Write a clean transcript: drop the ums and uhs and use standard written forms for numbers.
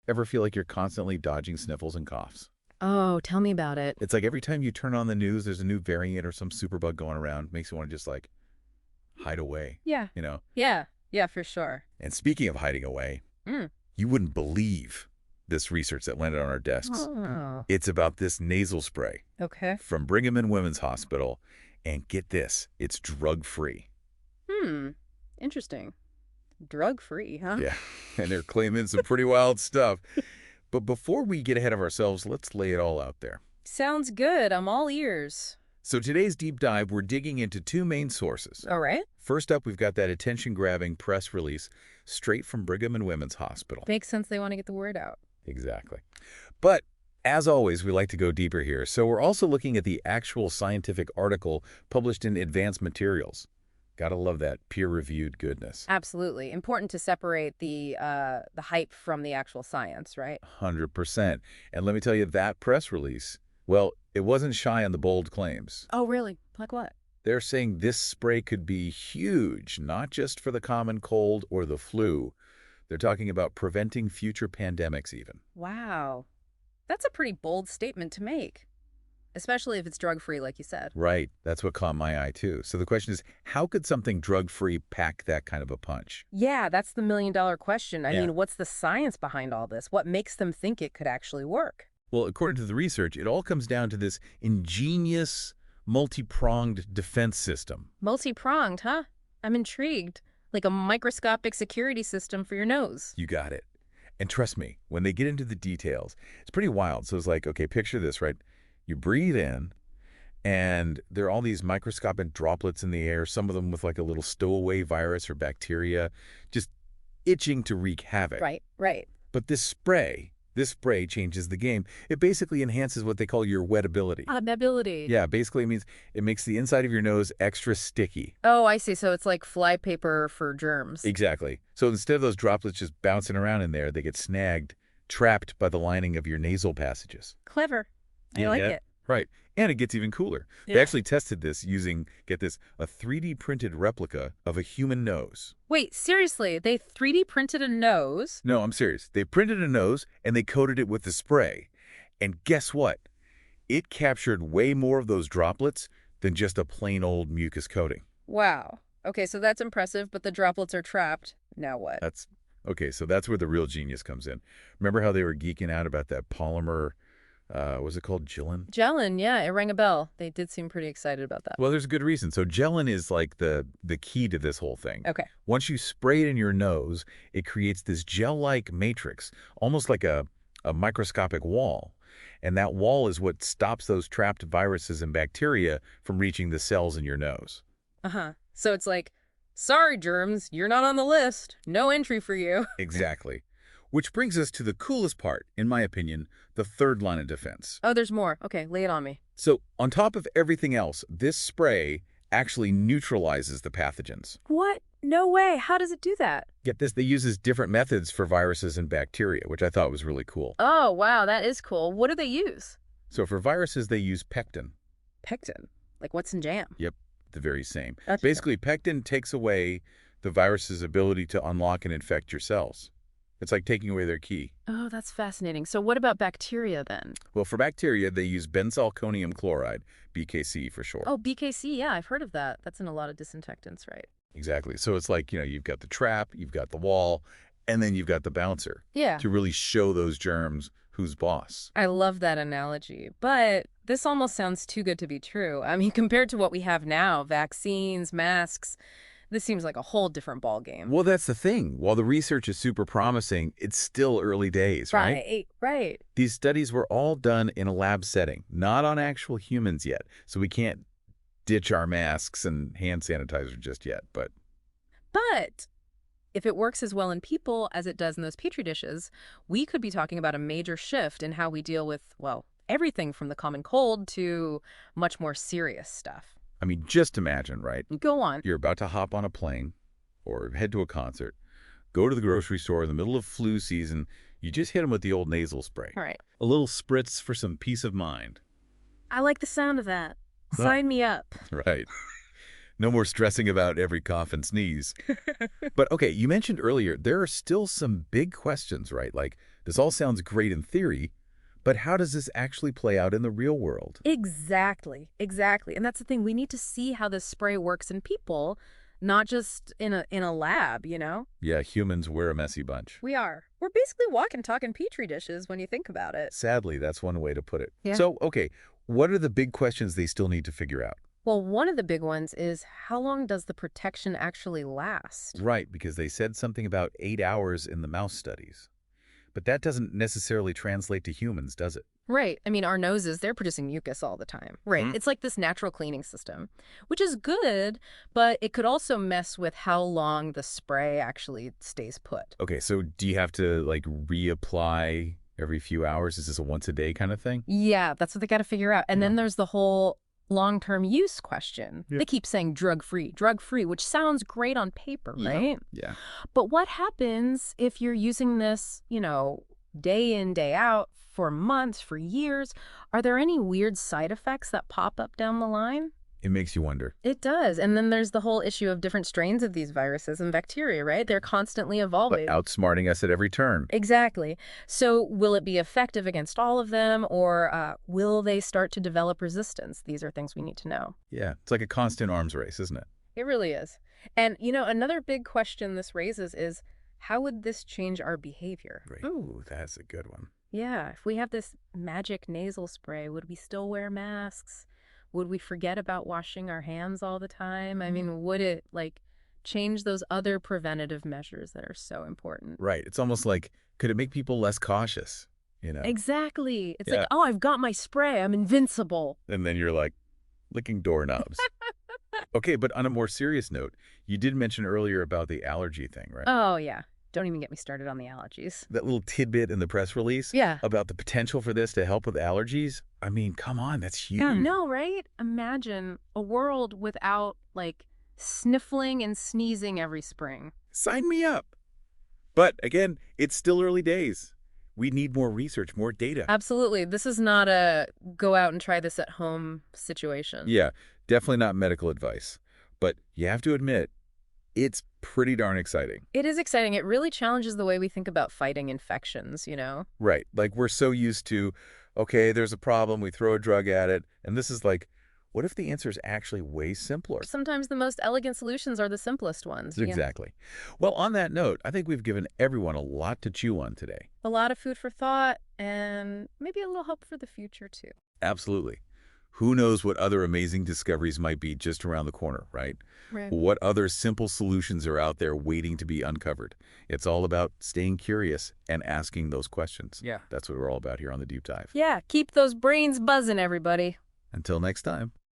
ever feel like you're constantly dodging sniffles and coughs? Oh, tell me about it. It's like every time you turn on the news, there's a new variant or some superbug going around. Makes you want to just like hide away, Yeah. you know? Yeah. Yeah, for sure. And speaking of hiding away, Mm. you wouldn't believe this research that landed on our desks. Oh. It's about this nasal spray Okay. from Brigham and Women's Hospital. And get this, it's drug-free. Interesting. Drug-free, huh? Yeah, and they're claiming some pretty wild stuff. But before we get ahead of ourselves, let's lay it all out there. Sounds good. I'm all ears. So today's deep dive, we're digging into two main sources. All right. First up, we've got that attention-grabbing press release straight from Brigham and Women's Hospital. Makes sense they want to get the word out. Exactly. But as always, we like to go deeper here. So we're also looking at the actual scientific article published in Advanced Materials. Gotta love that peer-reviewed goodness. Absolutely. Important to separate the hype from the actual science, right? 100%. And let me tell you, that press release, well, it wasn't shy on the bold claims. Oh, really? Like what? They're saying this spray could be huge, not just for the common cold or the flu. They're talking about preventing future pandemics even. Wow. That's a pretty bold statement to make, especially if it's drug-free, like you said. Right. That's what caught my eye, too. So the question is, how could something drug-free pack that kind of a punch? Yeah, that's the million-dollar question. I Yeah. mean, what's the science behind all this? What makes them think it could actually work? Well, according to the research, it all comes down to this ingenious, multi-pronged defense system. Multi-pronged, huh? I'm intrigued. Like a microscopic security system for your nose. You got it. And trust me, when they get into the details, it's pretty wild. So it's like, okay, picture this, right? You breathe in, and there are all these microscopic droplets in the air, some of them with like a little stowaway virus or bacteria, just itching to wreak havoc. Right. But this spray changes the game. It basically enhances what they call your wettability. Mobility. Yeah, basically it means it makes the inside of your nose extra sticky. Oh, I see. So it's like flypaper for germs. Exactly. So instead of those droplets just bouncing around in there, they get snagged, trapped by the lining of your nasal passages. Clever. I like it. Right. And it gets even cooler. Yeah. They actually tested this using, get this, a 3D printed replica of a human nose. Wait, seriously, they 3D printed a nose? No, I'm serious. They printed a nose and they coated it with the spray. And guess what? It captured way more of those droplets than just a plain old mucus coating. Wow. Okay, so that's impressive, but the droplets are trapped. Now what? Okay, so that's where the real genius comes in. Remember how they were geeking out about that polymer, was it called Gelin? Gelin, yeah, it rang a bell. They did seem pretty excited about that. Well, there's a good reason. So Gelin is like the key to this whole thing. Okay. Once you spray it in your nose, it creates this gel-like matrix, almost like a microscopic wall. And that wall is what stops those trapped viruses and bacteria from reaching the cells in your nose. Uh-huh. So it's like, sorry, germs, you're not on the list. No entry for you. Exactly. Which brings us to the coolest part, in my opinion, the third line of defense. Oh, there's more. Okay, lay it on me. So on top of everything else, this spray actually neutralizes the pathogens. What? No way. How does it do that? Get this, they uses different methods for viruses and bacteria, which I thought was really cool. Oh, wow, that is cool. What do they use? So for viruses, they use pectin. Pectin? Like what's in jam? Yep, the very same. Gotcha. Basically, pectin takes away the virus's ability to unlock and infect your cells. It's like taking away their key. Oh, that's fascinating. So what about bacteria then? Well, for bacteria, they use benzalkonium chloride, BKC for short. Oh, BKC, yeah, I've heard of that. That's in a lot of disinfectants, right? Exactly. So it's like, you've got the trap, you've got the wall, and then you've got the bouncer Yeah. to really show those germs who's boss. I love that analogy, but this almost sounds too good to be true. I mean, compared to what we have now, vaccines, masks, this seems like a whole different ballgame. Well, that's the thing. While the research is super promising, it's still early days, right? Right. These studies were all done in a lab setting, not on actual humans yet. So we can't ditch our masks and hand sanitizer just yet, but if it works as well in people as it does in those petri dishes, we could be talking about a major shift in how we deal with, well, everything from the common cold to much more serious stuff. I mean, just imagine, right? Go on. You're about to hop on a plane or head to a concert, go to the grocery store in the middle of flu season, you just hit them with the old nasal spray. All right. A little spritz for some peace of mind. I like the sound of that. Sign me up. Right. No more stressing about every cough and sneeze. But okay, you mentioned earlier, there are still some big questions, right? Like, This all sounds great in theory, but how does this actually play out in the real world? Exactly, exactly. And that's the thing. We need to see how this spray works in people, not just in a lab, you know? Yeah, humans, we're a messy bunch. We are. We're basically walking, talking petri dishes when you think about it. Sadly, that's one way to put it. Yeah. So, okay, what are the big questions they still need to figure out? Well, one of the big ones is how long does the protection actually last? Right, because they said something about 8 hours in the mouse studies. But that doesn't necessarily translate to humans, does it? Right. I mean, our noses, they're producing mucus all the time. Right. Mhm. It's like this natural cleaning system, which is good, but it could also mess with how long the spray actually stays put. Okay, so do you have to, like, reapply every few hours? Is this a once-a-day kind of thing? Yeah, that's what they got to figure out. And Yeah. then there's the whole long-term use question. Yeah. They keep saying drug-free, which sounds great on paper, Yeah. right? Yeah. But what happens if you're using this, day in, day out for months, for years? Are there any weird side effects that pop up down the line? It makes you wonder. It does. And then there's the whole issue of different strains of these viruses and bacteria, right? They're constantly But evolving. outsmarting us at every turn. Exactly. So will it be effective against all of them, or will they start to develop resistance? These are things we need to know. Yeah, it's like a constant arms race, isn't it? It really is. And, another big question this raises is, how would this change our behavior? Right. Ooh, that's a good one. Yeah, if we have this magic nasal spray, would we still wear masks? Would we forget about washing our hands all the time? I mean, would it, change those other preventative measures that are so important? Right. It's almost like, could it make people less cautious? Exactly. It's Yeah. like, oh, I've got my spray. I'm invincible. And then you're like, licking doorknobs. Okay, but on a more serious note, you did mention earlier about the allergy thing, right? Oh, yeah. Don't even get me started on the allergies. That little tidbit in the press release Yeah. about the potential for this to help with allergies. I mean, come on, that's huge. Yeah, no, right? Imagine a world without, sniffling and sneezing every spring. Sign me up. But again, it's still early days. We need more research, more data. Absolutely. This is not a go out and try this at home situation. Yeah, definitely not medical advice. But you have to admit, it's pretty darn exciting. It is exciting. It really challenges the way we think about fighting infections, Right. Like we're so used to, okay, there's a problem, we throw a drug at it. And this is like, what if the answer is actually way simpler? Sometimes the most elegant solutions are the simplest ones. Yeah. Exactly. Well, on that note, I think we've given everyone a lot to chew on today. A lot of food for thought and maybe a little hope for the future, too. Absolutely. Who knows what other amazing discoveries might be just around the corner, right? Right. What other simple solutions are out there waiting to be uncovered? It's all about staying curious and asking those questions. Yeah. That's what we're all about here on The Deep Dive. Yeah, keep those brains buzzing, everybody. Until next time.